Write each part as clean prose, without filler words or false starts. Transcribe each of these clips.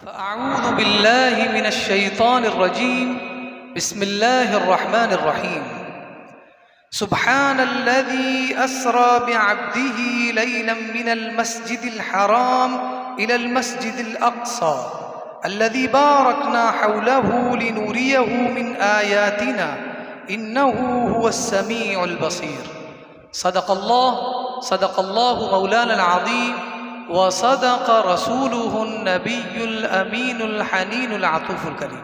فأعوذ بالله من الشيطان الرجيم بسم الله الرحمن الرحيم سبحان الذي أسرى بعبده ليلا من المسجد الحرام إلى المسجد الأقصى الذي باركنا حوله لنريه من آياتنا إنه هو السميع البصير صدق الله مولانا العظيم وصدق رسوله النبی الامین الحنین العطوف الکریم۔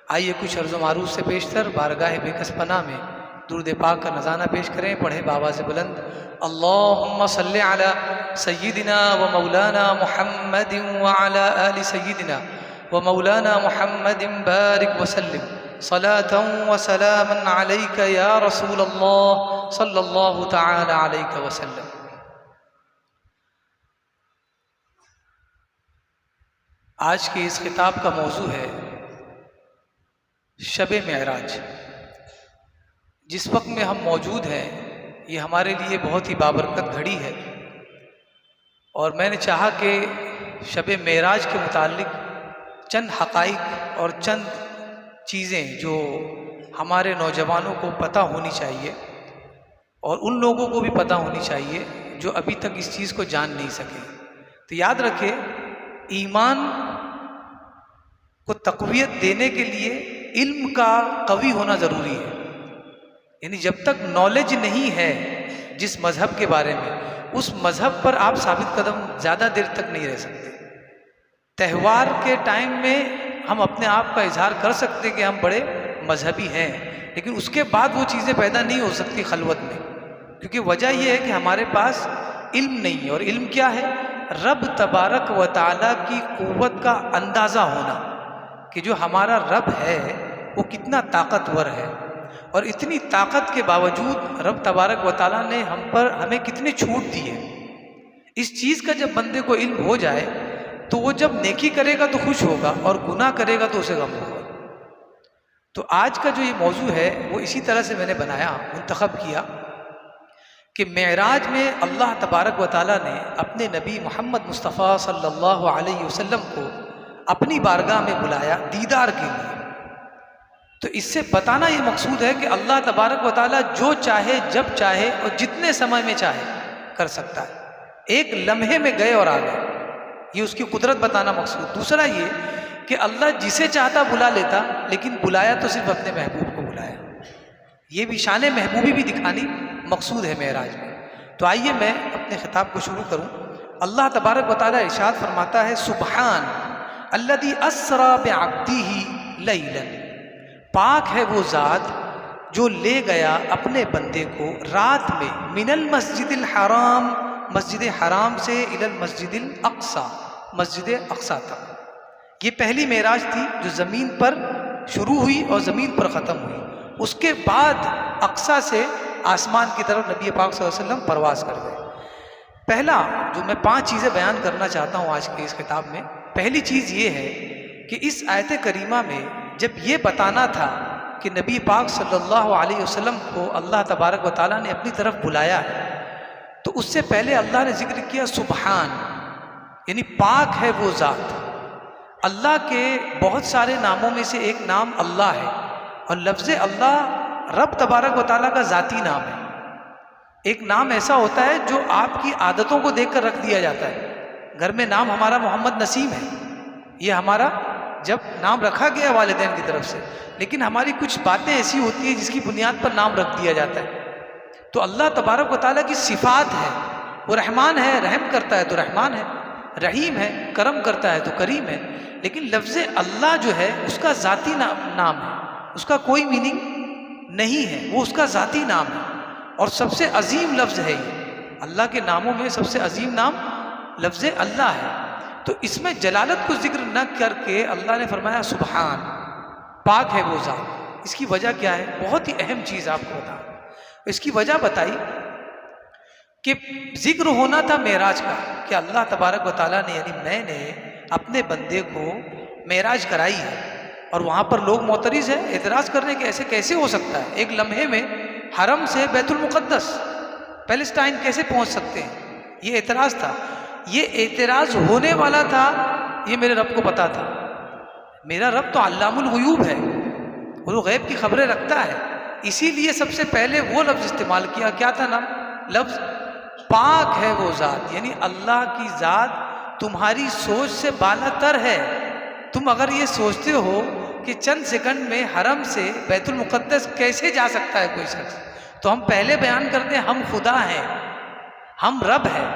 آئیے کچھ عرض و معروف سے پیشتر بارگاہ بے کس پناہ میں درود پاک کا نذرانہ پیش کریں۔ پڑھیں بآواز بلند اللہم صلی علی سیدنا و مولانا محمد وعلی آل سیدنا و مولانا محمد بارک وسلم صلاة و سلاما علیک یا رسول اللہ صلی اللہ تعالی علیک وسلم۔ آج کے اس خطاب کا موضوع ہے شب معراج۔ جس وقت میں ہم موجود ہیں یہ ہمارے لیے بہت ہی بابرکت گھڑی ہے، اور میں نے چاہا کہ شب معراج کے متعلق چند حقائق اور چند چیزیں جو ہمارے نوجوانوں کو پتہ ہونی چاہیے اور ان لوگوں کو بھی پتہ ہونی چاہیے جو ابھی تک اس چیز کو جان نہیں سکے۔ تو یاد رکھیں، ایمان کو تقویت دینے کے لیے علم کا قوی ہونا ضروری ہے۔ یعنی جب تک نالج نہیں ہے جس مذہب کے بارے میں، اس مذہب پر آپ ثابت قدم زیادہ دیر تک نہیں رہ سکتے۔ تہوار کے ٹائم میں ہم اپنے آپ کا اظہار کر سکتے کہ ہم بڑے مذہبی ہیں، لیکن اس کے بعد وہ چیزیں پیدا نہیں ہو سکتی خلوت میں، کیونکہ وجہ یہ ہے کہ ہمارے پاس علم نہیں ہے۔ اور علم کیا ہے؟ رب تبارک و تعالیٰ کی قوت کا اندازہ ہونا، کہ جو ہمارا رب ہے وہ کتنا طاقتور ہے، اور اتنی طاقت کے باوجود رب تبارک و تعالیٰ نے ہمیں کتنی چھوٹ دی ہے۔ اس چیز کا جب بندے کو علم ہو جائے تو وہ جب نیکی کرے گا تو خوش ہوگا، اور گناہ کرے گا تو اسے غم ہوگا۔ تو آج کا جو یہ موضوع ہے وہ اسی طرح سے میں نے بنایا، منتخب کیا کہ معراج میں اللہ تبارک و تعالیٰ نے اپنے نبی محمد مصطفیٰ صلی اللہ علیہ وسلم کو اپنی بارگاہ میں بلایا دیدار کے لیے۔ تو اس سے بتانا یہ مقصود ہے کہ اللہ تبارک و تعالیٰ جو چاہے جب چاہے اور جتنے سمے میں چاہے کر سکتا ہے۔ ایک لمحے میں گئے اور آ گئے، یہ اس کی قدرت بتانا مقصود۔ دوسرا یہ کہ اللہ جسے چاہتا بلا لیتا، لیکن بلایا تو صرف اپنے محبوب کو بلایا۔ یہ بھی شان محبوبی بھی دکھانی مقصود ہے معراج میں۔ تو آئیے میں اپنے خطاب کو شروع کروں۔ اللہ تبارک و تعالیٰ ارشاد فرماتا ہے سبحان الذی اسری بعبدہ لیلا، پاک ہے وہ ذات جو لے گیا اپنے بندے کو رات میں، من المسجد الحرام، مسجد حرام سے، الی المسجد الاقصی، مسجد اقصی تک۔ یہ پہلی معراج تھی جو زمین پر شروع ہوئی اور زمین پر ختم ہوئی۔ اس کے بعد اقصی سے آسمان کی طرف نبی پاک صلی اللہ علیہ وسلم پرواز کر گئے۔ پہلا جو میں 5 چیزیں بیان کرنا چاہتا ہوں آج کے اس خطاب میں، پہلی چیز یہ ہے کہ اس آیت کریمہ میں جب یہ بتانا تھا کہ نبی پاک صلی اللہ علیہ وسلم کو اللہ تبارک و تعالیٰ نے اپنی طرف بلایا ہے، تو اس سے پہلے اللہ نے ذکر کیا سبحان، یعنی پاک ہے وہ ذات۔ اللہ کے بہت سارے ناموں میں سے ایک نام اللہ ہے، اور لفظ اللہ رب تبارک و تعالیٰ کا ذاتی نام ہے۔ ایک نام ایسا ہوتا ہے جو آپ کی عادتوں کو دیکھ کر رکھ دیا جاتا ہے۔ گھر میں نام ہمارا محمد نسیم ہے، یہ ہمارا جب نام رکھا گیا والدین کی طرف سے، لیکن ہماری کچھ باتیں ایسی ہوتی ہیں جس کی بنیاد پر نام رکھ دیا جاتا ہے۔ تو اللہ تبارک و تعالیٰ کی صفات ہے، وہ رحمان ہے، رحم کرتا ہے تو رحمان ہے، رحیم ہے، کرم کرتا ہے تو کریم ہے، لیکن لفظ اللہ جو ہے اس کا ذاتی نام ہے، اس کا کوئی میننگ نہیں ہے، وہ اس کا ذاتی نام ہے، اور سب سے عظیم لفظ ہے یہ۔ اللہ کے ناموں میں سب سے عظیم نام لفظ اللہ ہے۔ تو اس میں جلالت کو ذکر نہ کر کے اللہ نے فرمایا سبحان، پاک ہے وہ ذات۔ اس کی وجہ کیا ہے؟ بہت ہی اہم چیز آپ کو بتا، اس کی وجہ بتائی کہ ذکر ہونا تھا معراج کا، کہ اللہ تبارک و تعالیٰ نے، یعنی میں نے اپنے بندے کو معراج کرائی ہے، اور وہاں پر لوگ معترض ہیں، اعتراض کر رہے ہیں کہ ایسے کیسے ہو سکتا ہے؟ ایک لمحے میں حرم سے بیت المقدس، پیلسٹائن کیسے پہنچ سکتے ہیں؟ یہ اعتراض تھا۔ یہ اعتراض ہونے والا تھا یہ میرے رب کو پتا تھا. میرا رب تو علام الغیوب ہے، وہ غیب کی خبریں رکھتا ہے. اسی لیے سب سے پہلے وہ لفظ استعمال کیا. کیا تھا نام؟ لفظ پاک ہے وہ ذات. یعنی اللہ کی ذات تمہاری سوچ سے بالا تر ہے. تم اگر یہ سوچتے ہو کہ چند سیکنڈ میں حرم سے بیت المقدس کیسے جا سکتا ہے کوئی شخص، تو ہم پہلے بیان کرتے ہیں ہم خدا ہیں، ہم رب ہیں.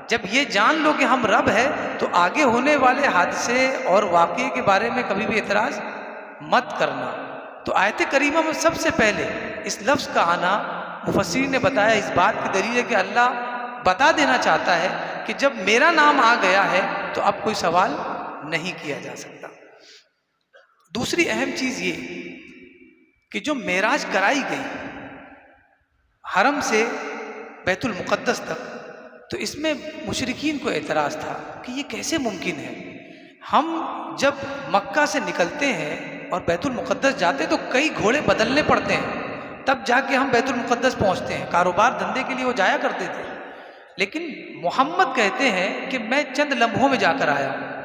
جب یہ جان لو کہ ہم رب ہیں تو آگے ہونے والے حادثے اور واقعے کے بارے میں کبھی بھی اعتراض مت کرنا. تو آیت کریمہ میں سب سے پہلے اس لفظ کا آنا مفسرین نے بتایا اس بات کی دلیل ہے کہ اللہ بتا دینا چاہتا ہے کہ جب میرا نام آ گیا ہے تو اب کوئی سوال نہیں کیا جا سکتا. دوسری اہم چیز یہ کہ جو معراج کرائی گئی حرم سے بیت المقدس تک، تو اس میں مشرکین کو اعتراض تھا کہ یہ کیسے ممکن ہے. ہم جب مکہ سے نکلتے ہیں اور بیت المقدس جاتے تو کئی گھوڑے بدلنے پڑتے ہیں، تب جا کے ہم بیت المقدس پہنچتے ہیں. کاروبار دھندے کے لیے وہ جایا کرتے تھے، لیکن محمد کہتے ہیں کہ میں چند لمحوں میں جا کر آیا ہوں.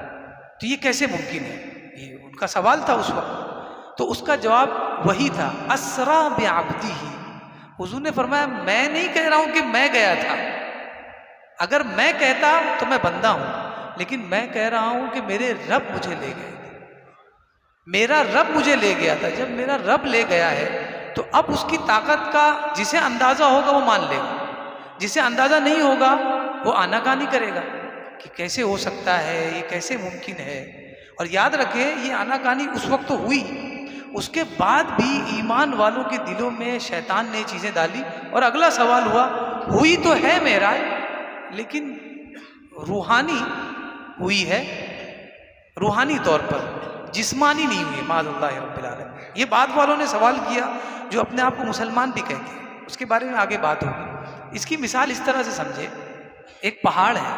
تو یہ کیسے ممکن ہے؟ یہ ان کا سوال تھا اس وقت. تو اس کا جواب وہی تھا اسرا بعبدہ. حضور نے فرمایا میں نہیں کہہ رہا ہوں کہ میں گیا تھا، اگر میں کہتا تو میں بندہ ہوں، لیکن میں کہہ رہا ہوں کہ میرے رب مجھے لے گئے تھے. میرا رب مجھے لے گیا تھا. جب میرا رب لے گیا ہے تو اب اس کی طاقت کا جسے اندازہ ہوگا وہ مان لے گا، جسے اندازہ نہیں ہوگا وہ آناکانی کرے گا کہ کیسے ہو سکتا ہے، یہ کیسے ممکن ہے. اور یاد رکھیں یہ آناکانی اس وقت تو ہوئی، اس کے بعد بھی ایمان والوں کے دلوں میں شیطان نے چیزیں ڈالی. اور اگلا سوال ہوا ہوئی تو ہے معراج، لیکن روحانی ہوئی ہے، روحانی طور پر، جسمانی نہیں ہوئی. معاذ اللہ رب العالمین. یہ بعد والوں نے سوال کیا جو اپنے آپ کو مسلمان بھی کہتے ہیں، اس کے بارے میں آگے بات ہوگی. اس کی مثال اس طرح سے سمجھے، ایک پہاڑ ہے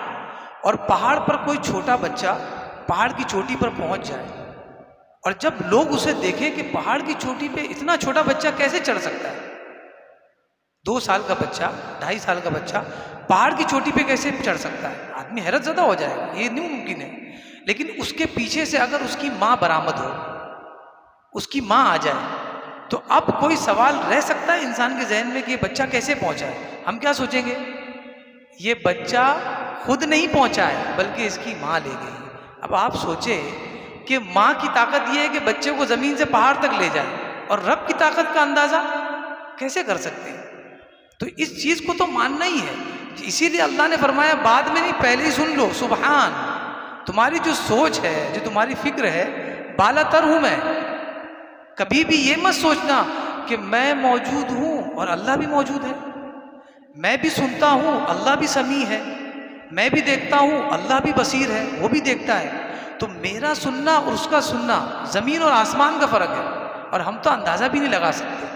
اور پہاڑ پر کوئی چھوٹا بچہ پہاڑ کی چوٹی پر پہنچ جائے، اور جب لوگ اسے دیکھیں کہ پہاڑ کی چوٹی پہ اتنا چھوٹا بچہ کیسے چڑھ سکتا ہے، 2 سال کا بچہ، 2.5 سال کا بچہ پہاڑ کی چوٹی پہ کیسے چڑھ سکتا ہے، آدمی حیرت زدہ ہو جائے گا، یہ نہیں ممکن ہے. لیکن اس کے پیچھے سے اگر اس کی ماں برآمد ہو، اس کی ماں آ جائے، تو اب کوئی سوال رہ سکتا ہے انسان کے ذہن میں کہ یہ بچہ کیسے پہنچا ہے. ہم کیا سوچیں گے؟ یہ بچہ خود نہیں پہنچا ہے بلکہ اس کی ماں لے گئی. اب آپ سوچیں کہ ماں کی طاقت یہ ہے کہ بچے کو زمین سے پہاڑ تک لے جائے، اور رب کی طاقت کا اندازہ کیسے کر سکتے ہیں؟ تو اس چیز کو تو ماننا ہی ہے. اسی لیے اللہ نے فرمایا بعد میں نہیں، پہلے ہی سن لو. سبحان، تمہاری جو سوچ ہے، جو تمہاری فکر ہے، بالا تر ہوں میں. کبھی بھی یہ مت سوچنا کہ میں موجود ہوں اور اللہ بھی موجود ہے، میں بھی سنتا ہوں اللہ بھی سمیع ہے، میں بھی دیکھتا ہوں اللہ بھی بصیر ہے، وہ بھی دیکھتا ہے. تو میرا سننا اور اس کا سننا زمین اور آسمان کا فرق ہے. اور ہم تو اندازہ بھی نہیں لگا سکتے،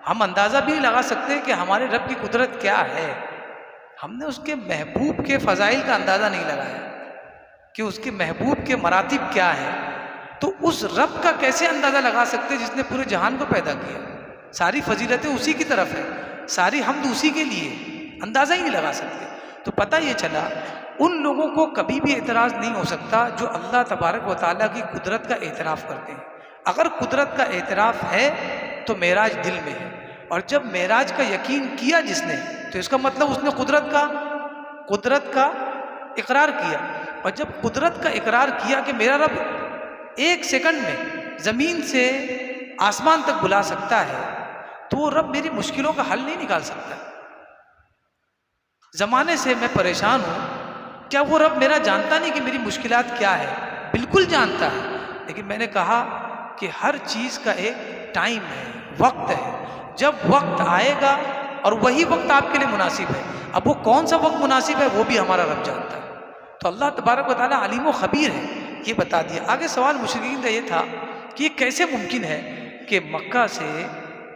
ہم اندازہ بھی نہیں لگا سکتے کہ ہمارے رب کی قدرت کیا ہے. ہم نے اس کے محبوب کے فضائل کا اندازہ نہیں لگایا کہ اس کے محبوب کے مراتب کیا ہے. تو اس رب کا کیسے اندازہ لگا سکتے جس نے پورے جہان کو پیدا کیا؟ ساری فضیلتیں اسی کی طرف ہے، ساری حمد اسی کے لیے، اندازہ ہی نہیں لگا سکتے. تو پتہ یہ چلا ان لوگوں کو کبھی بھی اعتراض نہیں ہو سکتا جو اللہ تبارک و تعالیٰ کی قدرت کا اعتراف کرتے ہیں. اگر قدرت کا اعتراف ہے تو معراج دل میں ہے، اور جب معراج کا یقین کیا جس نے تو اس کا مطلب اس نے قدرت کا اقرار کیا. اور جب قدرت کا اقرار کیا کہ میرا رب 1 سیکنڈ میں زمین سے آسمان تک بلا سکتا ہے، تو وہ رب میری مشکلوں کا حل نہیں نکال سکتا؟ زمانے سے میں پریشان ہوں، کیا وہ رب میرا جانتا نہیں کہ میری مشکلات کیا ہے؟ بالکل جانتا ہے. لیکن میں نے کہا کہ ہر چیز کا ایک ٹائم ہے، وقت ہے. جب وقت آئے گا اور وہی وقت آپ کے لیے مناسب ہے. اب وہ کون سا وقت مناسب ہے وہ بھی ہمارا رب جانتا ہے. تو اللہ تبارک و تعالیٰ علیم و خبیر ہے، یہ بتا دیا. آگے سوال مشرکین کا یہ تھا کہ یہ کیسے ممکن ہے کہ مکہ سے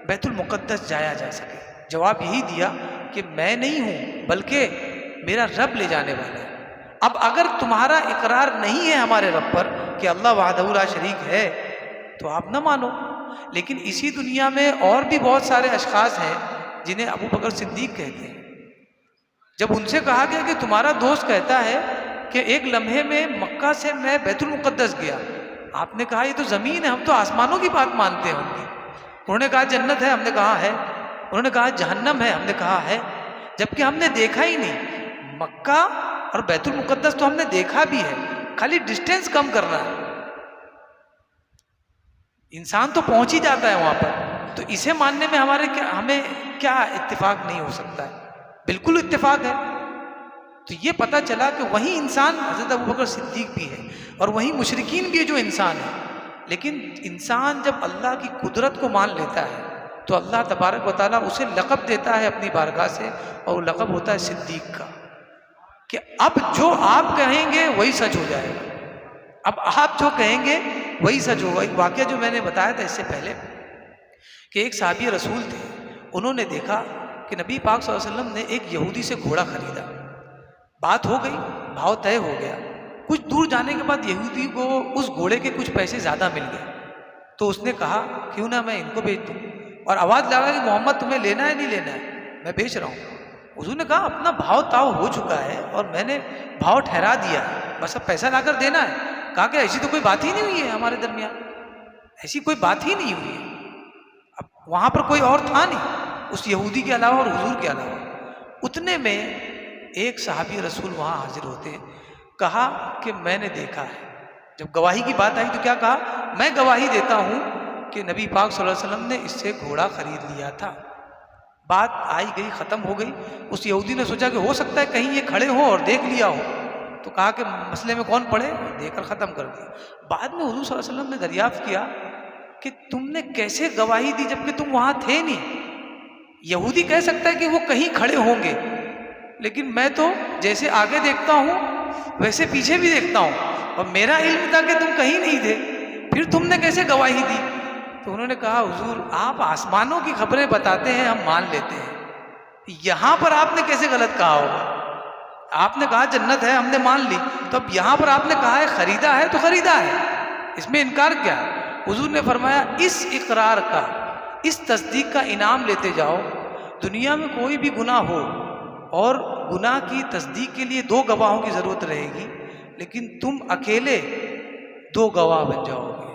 بیت المقدس جایا جا سکے؟ جواب یہی دیا کہ میں نہیں ہوں بلکہ میرا رب لے جانے والا ہے. اب اگر تمہارا اقرار نہیں ہے ہمارے رب پر کہ اللہ وحدہ لا شریک ہے تو آپ نہ مانو. لیکن اسی دنیا میں اور بھی بہت سارے اشخاص ہیں جنہیں ابو بکر صدیق کہتے ہیں. جب ان سے کہا گیا کہ تمہارا دوست کہتا ہے کہ ایک لمحے میں مکہ سے میں بیت المقدس گیا. آپ نے کہا یہ تو زمین ہے, ہم تو آسمانوں کی بات مانتے ہیں ان کی. انہوں نے کہا جنت ہے, ہم نے کہا ہے. انہوں نے کہا جہنم ہے, ہم نے کہا ہے. جبکہ ہم نے دیکھا ہی نہیں. مکہ اور بیت المقدس تو ہم نے دیکھا بھی ہے, خالی ڈسٹینس کم کرنا ہے. انسان تو پہنچ ہی جاتا ہے وہاں پر. تو اسے ماننے میں ہمیں کیا اتفاق نہیں ہو سکتا ہے؟ بالکل اتفاق ہے. تو یہ پتہ چلا کہ وہی انسان حضرت ابوبکر صدیق بھی ہے اور وہی مشرکین بھی ہے جو انسان ہے. لیکن انسان جب اللہ کی قدرت کو مان لیتا ہے تو اللہ تبارک و تعالیٰ اسے لقب دیتا ہے اپنی بارگاہ سے, اور وہ لقب ہوتا ہے صدیق کا, کہ اب جو آپ کہیں گے وہی سچ ہو جائے گا. اب آپ جو کہیں گے وہی سچ ہوگا. ایک واقعہ جو میں نے بتایا تھا اس سے پہلے کہ ایک صحابی رسول تھے, انہوں نے دیکھا کہ نبی پاک صلی اللہ علیہ وسلم نے ایک یہودی سے گھوڑا خریدا. بات ہو گئی, بھاؤ طے ہو گیا. کچھ دور جانے کے بعد یہودی کو اس گھوڑے کے کچھ پیسے زیادہ مل گئے. تو اس نے کہا کیوں نہ میں ان کو بیچ دوں, اور آواز لگا کہ محمد تمہیں لینا ہے نہیں لینا ہے, میں بیچ رہا ہوں. حضور نے کہا اپنا بھاؤ تاؤ ہو چکا ہے اور میں نے بھاؤ ٹھہرا دیا ہے, بس اب پیسہ لا کر دینا ہے. کہا کہ ایسی تو کوئی بات ہی نہیں ہوئی ہے ہمارے درمیان, ایسی کوئی بات ہی نہیں ہوئی ہے. اب وہاں پر کوئی اور تھا نہیں اس یہودی کے علاوہ اور حضور کے علاوہ. اتنے میں ایک صحابی رسول وہاں حاضر ہوتے, کہا کہ میں نے دیکھا ہے. جب گواہی کی بات آئی تو کیا کہا, میں گواہی دیتا ہوں کہ نبی پاک صلی اللہ علیہ وسلم نے اس سے گھوڑا خرید لیا تھا. بات آئی گئی, ختم ہو گئی. اس یہودی نے سوچا کہ ہو سکتا ہے کہیں یہ کھڑے ہوں اور دیکھ لیا ہو, تو کہا کہ مسئلے میں کون پڑے, دے کر ختم کر دیا. بعد میں حضور صلی اللہ علیہ وسلم نے دریافت کیا کہ تم نے کیسے گواہی دی جبکہ تم وہاں تھے نہیں. یہودی کہہ سکتا ہے کہ وہ کہیں کھڑے ہوں گے, لیکن میں تو جیسے آگے دیکھتا ہوں ویسے پیچھے بھی دیکھتا ہوں, اور میرا علم تھا کہ تم کہیں نہیں تھے, پھر تم نے کیسے گواہی دی؟ تو انہوں نے کہا حضور آپ آسمانوں کی خبریں بتاتے ہیں, ہم مان لیتے ہیں, یہاں پر آپ نے کیسے غلط کہا ہوگا؟ آپ نے کہا جنت ہے, ہم نے مان لی, تو اب یہاں پر آپ نے کہا ہے خریدا ہے, تو خریدا ہے, اس میں انکار کیا ہے؟ حضور نے فرمایا اس اقرار کا, اس تصدیق کا انعام لیتے جاؤ. دنیا میں کوئی بھی گناہ ہو اور گناہ کی تصدیق کے لیے 2 گواہوں کی ضرورت رہے گی, لیکن تم اکیلے 2 گواہ بن جاؤ گے.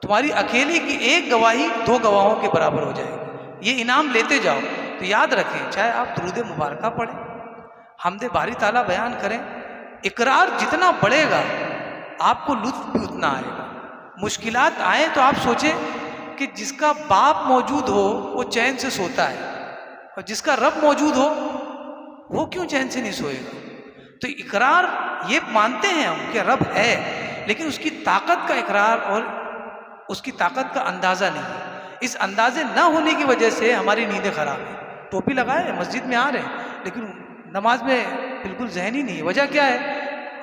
تمہاری اکیلے کی 1 گواہی 2 گواہوں کے برابر ہو جائے گی. یہ انعام لیتے جاؤ. تو یاد رکھیں, چاہے آپ درود مبارکہ پڑھیں, حمد باری تعالیٰ بیان کریں, اقرار جتنا بڑھے گا آپ کو لطف بھی اتنا آئے گا. مشکلات آئیں تو آپ سوچیں کہ جس کا باپ موجود ہو وہ چین سے سوتا ہے, اور جس کا رب موجود ہو وہ کیوں چین سے نہیں سوئے گا؟ تو اقرار یہ مانتے ہیں ہم کہ رب ہے, لیکن اس کی طاقت کا اقرار اور اس کی طاقت کا اندازہ نہیں ہے. اس اندازے نہ ہونے کی وجہ سے ہماری نیندیں خراب ہیں. ٹوپی لگائے مسجد میں آ رہے ہیں لیکن نماز میں بالکل ذہن ہی نہیں ہے. وجہ کیا ہے؟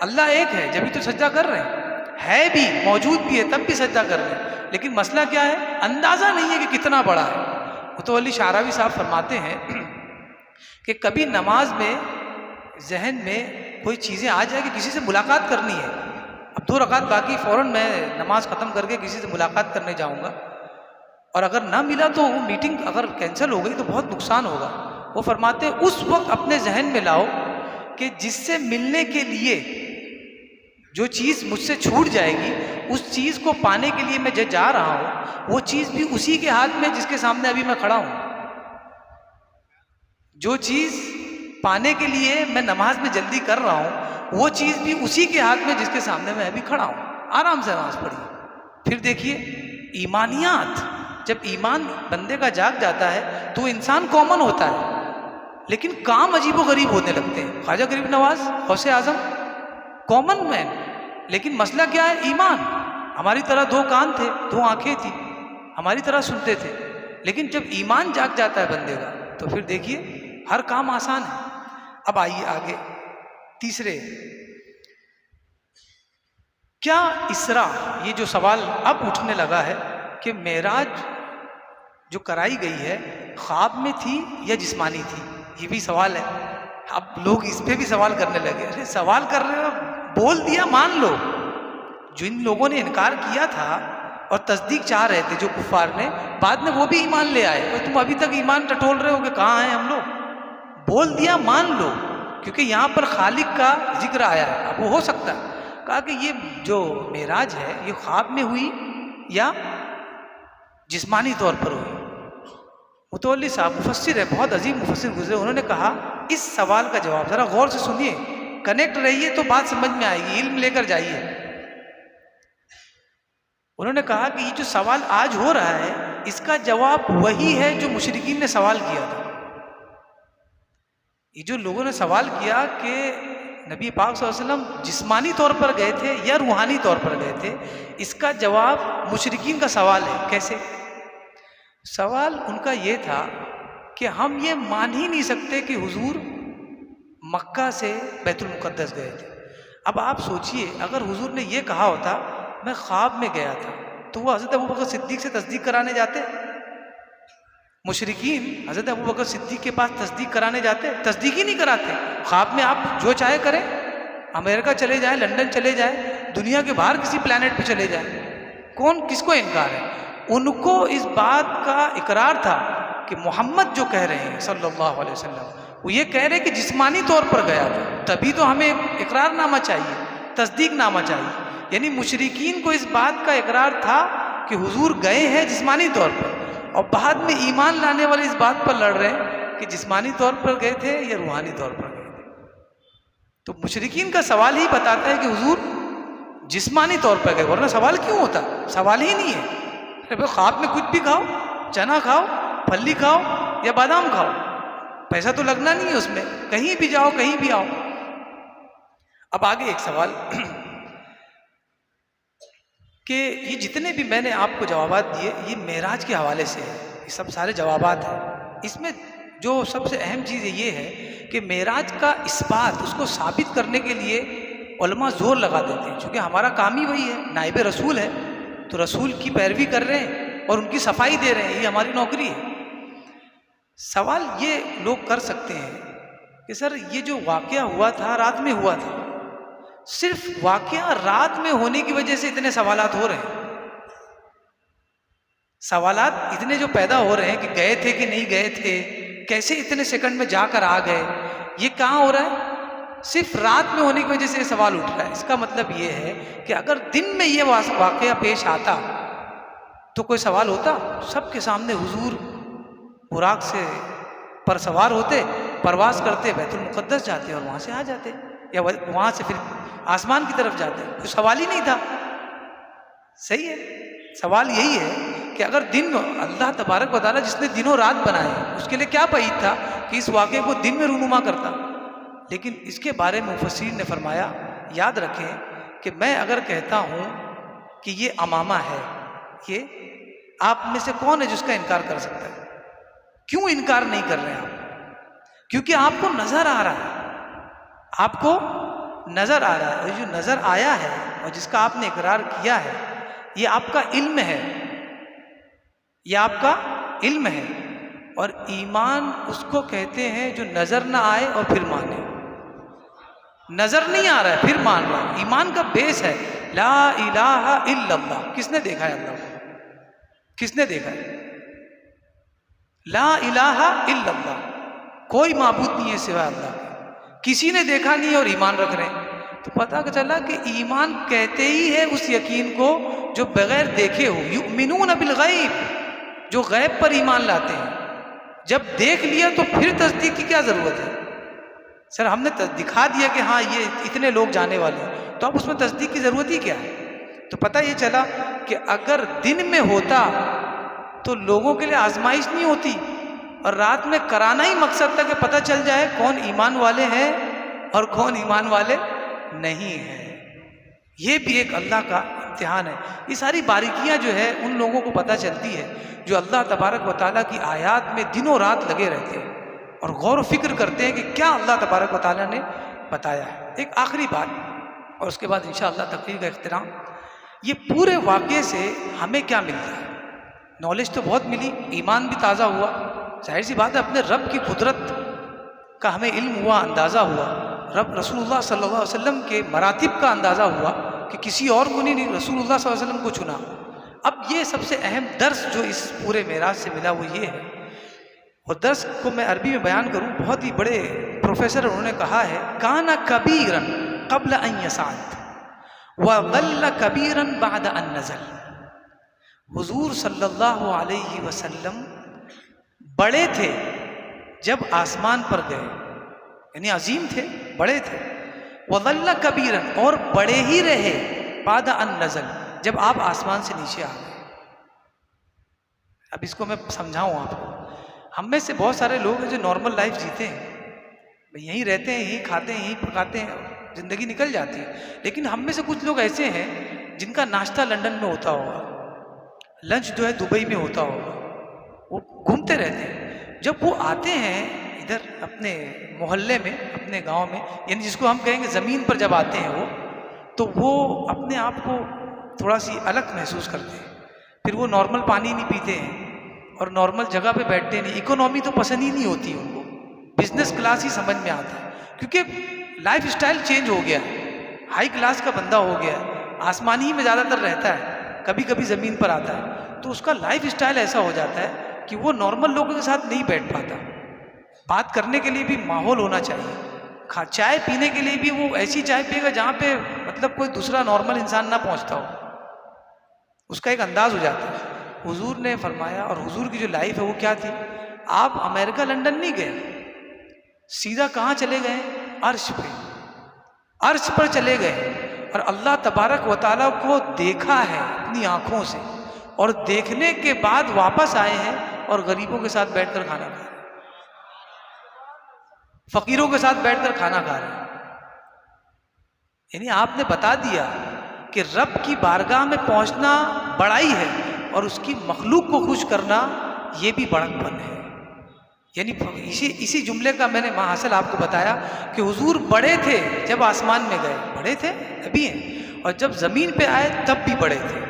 اللہ ایک ہے جبھی تو سجدہ کر رہے ہیں, بھی موجود بھی ہے تب بھی سجدہ کر رہے ہیں, لیکن مسئلہ کیا ہے؟ اندازہ نہیں ہے کہ کتنا بڑا ہے. متولی شعراوی صاحب فرماتے ہیں کہ کبھی نماز میں ذہن میں کوئی چیزیں آ جائے کہ کسی سے ملاقات کرنی ہے, اب 2 رکعت باقی, فوراً میں نماز ختم کر کے کسی سے ملاقات کرنے جاؤں گا, اور اگر نہ ملا تو وہ میٹنگ اگر کینسل ہو گئی تو بہت نقصان ہوگا. وہ فرماتے ہیں اس وقت اپنے ذہن میں لاؤ کہ جس سے ملنے کے لیے جو چیز مجھ سے چھوٹ جائے گی, اس چیز کو پانے کے لیے میں جا رہا ہوں, وہ چیز بھی اسی کے ہاتھ میں جس کے سامنے ابھی میں کھڑا ہوں. جو چیز پانے کے لیے میں نماز میں جلدی کر رہا ہوں وہ چیز بھی اسی کے ہاتھ میں جس کے سامنے میں ابھی کھڑا ہوں. آرام سے نماز پڑھیے. پھر دیکھیے ایمانیات, جب ایمان بندے کا جاگ جاتا ہے تو انسان کامن ہوتا ہے, لیکن کام عجیب و غریب ہونے لگتے ہیں. خواجہ غریب نواز, غوث اعظم, کامن مین, لیکن مسئلہ کیا ہے؟ ایمان. ہماری طرح 2 کان تھے, 2 آنکھیں تھی, ہماری طرح سنتے تھے, لیکن جب ایمان جاگ جاتا ہے بندے کا تو پھر دیکھیے ہر کام آسان ہے. اب آئیے آگے تیسرے, کیا اسرا, یہ جو سوال اب اٹھنے لگا ہے کہ معراج جو کرائی گئی ہے خواب میں تھی یا جسمانی تھی, یہ بھی سوال ہے. اب لوگ اس پہ بھی سوال کرنے لگے. ارے سوال کر رہے ہو, بول دیا مان لو. جن لوگوں نے انکار کیا تھا اور تصدیق چاہ رہے تھے جو کفار نے, بعد میں وہ بھی ایمان لے آئے. تم ابھی تک ایمان ٹٹول رہے ہو کہ کہاں ہیں ہم لوگ؟ بول دیا مان لو, کیونکہ یہاں پر خالق کا ذکر آیا ہے. اب وہ ہو سکتا ہے کہا کہ یہ جو معراج ہے یہ خواب میں ہوئی یا جسمانی طور پر ہوئی. متولی صاحب مفسر ہے، بہت عظیم مفسر گزرے، انہوں نے کہا اس سوال کا جواب ذرا غور سے سنیے، کنیکٹ رہیے تو بات سمجھ میں آئے گی، علم لے کر جائیے. انہوں نے کہا کہ یہ جو سوال آج ہو رہا ہے اس کا جواب وہی ہے جو مشرکین نے سوال کیا تھا. یہ جو لوگوں نے سوال کیا کہ نبی پاک صلی اللہ علیہ وسلم جسمانی طور پر گئے تھے یا روحانی طور پر گئے تھے، اس کا جواب مشرکین کا سوال ہے. کیسے؟ سوال ان کا یہ تھا کہ ہم یہ مان ہی نہیں سکتے کہ حضور مکہ سے بیت المقدس گئے تھے. اب آپ سوچئے اگر حضور نے یہ کہا ہوتا میں خواب میں گیا تھا تو وہ حضرت ابوبکر صدیق سے تصدیق کرانے جاتے؟ مشرکین حضرت ابوبکر صدیق کے پاس تصدیق کرانے جاتے؟ تصدیق ہی نہیں کراتے. خواب میں آپ جو چاہے کریں، امریکہ چلے جائیں، لندن چلے جائیں، دنیا کے باہر کسی پلانٹ پہ چلے جائیں، کون کس کو انکار ہے؟ ان کو اس بات کا اقرار تھا کہ محمد جو کہہ رہے ہیں صلی اللہ علیہ وسلم، وہ یہ کہہ رہے کہ جسمانی طور پر گیا تھا، تبھی تو ہمیں اقرار نامہ چاہیے، تصدیق نامہ چاہیے. یعنی مشرکین کو اس بات کا اقرار تھا کہ حضور گئے ہیں جسمانی طور پر، اور بعد میں ایمان لانے والے اس بات پر لڑ رہے ہیں کہ جسمانی طور پر گئے تھے یا روحانی طور پر گئے تھے. تو مشرکین کا سوال ہی بتاتا ہے کہ حضور جسمانی طور پر گئے، ورنہ سوال کیوں ہوتا؟ سوال ہی نہیں ہے. خواب میں کچھ بھی کھاؤ، چنا کھاؤ، پھلی کھاؤ یا بادام کھاؤ، پیسہ تو لگنا نہیں ہے اس میں، کہیں بھی جاؤ کہیں بھی آؤ. اب آگے ایک سوال کہ یہ جتنے بھی میں نے آپ کو جوابات دیے یہ معراج کے حوالے سے ہے، یہ سب سارے جوابات ہیں. اس میں جو سب سے اہم چیز یہ ہے کہ معراج کا اثبات، اس کو ثابت کرنے کے لیے علماء زور لگا دیتے ہیں، چونکہ ہمارا کام ہی وہی ہے، نائب رسول ہے تو رسول کی پیروی کر رہے ہیں اور ان کی صفائی دے رہے ہیں، یہ ہماری نوکری ہے. سوال یہ لوگ کر سکتے ہیں کہ سر یہ جو واقعہ ہوا تھا رات میں ہوا تھا، صرف واقعہ رات میں ہونے کی وجہ سے اتنے سوالات ہو رہے ہیں. سوالات اتنے جو پیدا ہو رہے ہیں کہ گئے تھے کہ نہیں گئے تھے، کیسے اتنے سیکنڈ میں جا کر آ گئے، یہ کہاں ہو رہا ہے؟ صرف رات میں ہونے کی وجہ سے یہ سوال اٹھ رہا ہے. اس کا مطلب یہ ہے کہ اگر دن میں یہ واقعہ پیش آتا تو کوئی سوال ہوتا؟ سب کے سامنے حضور براق سے پر سوار ہوتے، پرواز کرتے، بیت المقدس جاتے اور وہاں سے آ جاتے، یا وہاں سے پھر آسمان کی طرف جاتے. کوئی سوال ہی نہیں تھا. صحیح ہے. سوال یہی ہے کہ اگر دن اللہ تبارک و تعالیٰ جس نے دن و رات بنائے اس کے لیے کیا بعید تھا کہ اس واقعے کو دن میں رونما کرتا. لیکن اس کے بارے میں مفسرین نے فرمایا، یاد رکھیں کہ میں اگر کہتا ہوں کہ یہ امامہ ہے، یہ آپ میں سے کون ہے جس کا انکار کر سکتا ہے؟ کیوں انکار نہیں کر رہے ہیں آپ؟ کیونکہ آپ کو نظر آ رہا ہے، آپ کو نظر آ رہا ہے. اور جو نظر آیا ہے اور جس کا آپ نے اقرار کیا ہے یہ آپ کا علم ہے، یہ آپ کا علم ہے. اور ایمان اس کو کہتے ہیں جو نظر نہ آئے اور پھر مانے. نظر نہیں آ رہا ہے پھر مان رہا ہے. ایمان کا بیس ہے لا الہ الا اللہ. کس نے دیکھا ہے اللہ کو؟ کس نے دیکھا ہے؟ لا الہ الا اللہ، کوئی معبود نہیں ہے سوائے اللہ کے. کسی نے دیکھا نہیں اور ایمان رکھ رہے ہیں. تو پتہ چلا کہ ایمان کہتے ہی ہے اس یقین کو جو بغیر دیکھے ہو. یؤمنون بالغیب، جو غیب پر ایمان لاتے ہیں. جب دیکھ لیا تو پھر تصدیق کی کیا ضرورت ہے؟ سر ہم نے دکھا دیا کہ ہاں یہ اتنے لوگ جانے والے ہیں، تو اب اس میں تصدیق کی ضرورت ہی کیا ہے؟ تو پتہ یہ چلا کہ اگر دن میں ہوتا تو لوگوں کے لیے آزمائش نہیں ہوتی، اور رات میں کرانا ہی مقصد تھا کہ پتہ چل جائے کون ایمان والے ہیں اور کون ایمان والے نہیں ہیں. یہ بھی ایک اللہ کا امتحان ہے. یہ ساری باریکیاں جو ہے ان لوگوں کو پتہ چلتی ہے جو اللہ تبارک و تعالیٰ کی آیات میں دنوں رات لگے رہتے ہیں اور غور و فکر کرتے ہیں کہ کیا اللہ تبارک و تعالیٰ نے بتایا ہے. ایک آخری بات اور اس کے بعد انشاءاللہ تقریر کا اختتام. یہ پورے واقعے سے ہمیں کیا ملتا ہے؟ نالج تو بہت ملی، ایمان بھی تازہ ہوا، ظاہر سی بات ہے اپنے رب کی قدرت کا ہمیں علم ہوا، اندازہ ہوا. رب رسول اللہ صلی اللہ علیہ وسلم کے مراتب کا اندازہ ہوا کہ کسی اور کو نہیں، رسول اللہ صلی اللہ علیہ وسلم کو چنا. اب یہ سب سے اہم درس جو اس پورے معراج سے ملا وہ یہ ہے، اور درس کو میں عربی میں بیان کروں، بہت ہی بڑے پروفیسر انہوں نے کہا ہے کانا کبیرن قبل ان یصعد وظل کبیرن بعد ان نزل. حضور صلی اللہ علیہ وسلم بڑے تھے جب آسمان پر گئے، یعنی عظیم تھے، بڑے تھے. وظل کبیرن، اور بڑے ہی رہے بعد ان نزل، جب آپ آسمان سے نیچے آ گئے. اب اس کو میں سمجھاؤں آپ کو. ہم میں سے بہت سارے لوگ ہیں جو نارمل لائف جیتے ہیں، یہیں رہتے ہیں، یہیں کھاتے ہیں، یہیں پکاتے ہیں، زندگی نکل جاتی ہے. لیکن ہم میں سے کچھ لوگ ایسے ہیں جن کا ناشتہ لندن میں ہوتا ہوگا، لنچ جو ہے دبئی میں ہوتا ہوگا، وہ گھومتے رہتے ہیں. جب وہ آتے ہیں ادھر اپنے محلے میں، اپنے گاؤں میں، یعنی جس کو ہم کہیں گے زمین پر جب آتے ہیں وہ، تو وہ اپنے آپ کو تھوڑا سی الگ محسوس کرتے ہیں. پھر وہ نارمل پانی نہیں پیتے ہیں اور نارمل جگہ پہ بیٹھتے نہیں. اکنومی تو پسند ہی نہیں ہوتی ان کو، بزنس کلاس ہی سمجھ میں آتا ہے، کیونکہ لائف اسٹائل چینج ہو گیا ہے. ہائی کلاس کا بندہ ہو گیا ہے، آسمانی میں زیادہ تر رہتا ہے، کبھی کبھی زمین پر آتا ہے، تو اس کا لائف اسٹائل ایسا ہو جاتا ہے کہ وہ نارمل لوگوں کے ساتھ نہیں بیٹھ پاتا. بات کرنے کے لیے بھی ماحول ہونا چاہیے، چائے پینے کے لیے بھی وہ ایسی چائے پیے گا جہاں پہ مطلب کوئی دوسرا نارمل انسان نہ پہنچتا ہو، اس کا ایک انداز ہو جاتا ہے. حضور نے فرمایا، اور حضور کی جو لائف ہے وہ کیا تھی، آپ امریکہ لنڈن نہیں گئے، سیدھا کہاں چلے گئے، عرش پہ، عرش پر چلے گئے، اور اللہ تبارک و تعالیٰ کو دیکھا ہے اپنی آنکھوں سے، اور دیکھنے کے بعد واپس آئے ہیں اور غریبوں کے ساتھ بیٹھ کر کھانا کھا رہے ہیں، فقیروں کے ساتھ بیٹھ کر کھانا کھا رہے ہیں. یعنی آپ نے بتا دیا کہ رب کی بارگاہ میں پہنچنا بڑائی ہے، اور اس کی مخلوق کو خوش کرنا یہ بھی بڑک پن ہے. یعنی اسی جملے کا میں نے ماحصل آپ کو بتایا کہ حضور بڑے تھے جب آسمان میں گئے، بڑے تھے ابھی ہیں، اور جب زمین پہ آئے تب بھی بڑے تھے.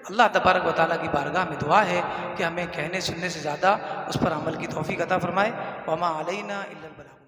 اللہ تبارک و تعالیٰ کی بارگاہ میں دعا ہے کہ ہمیں کہنے سننے سے زیادہ اس پر عمل کی توفیق عطا فرمائے. وما علینا الا البلاغ.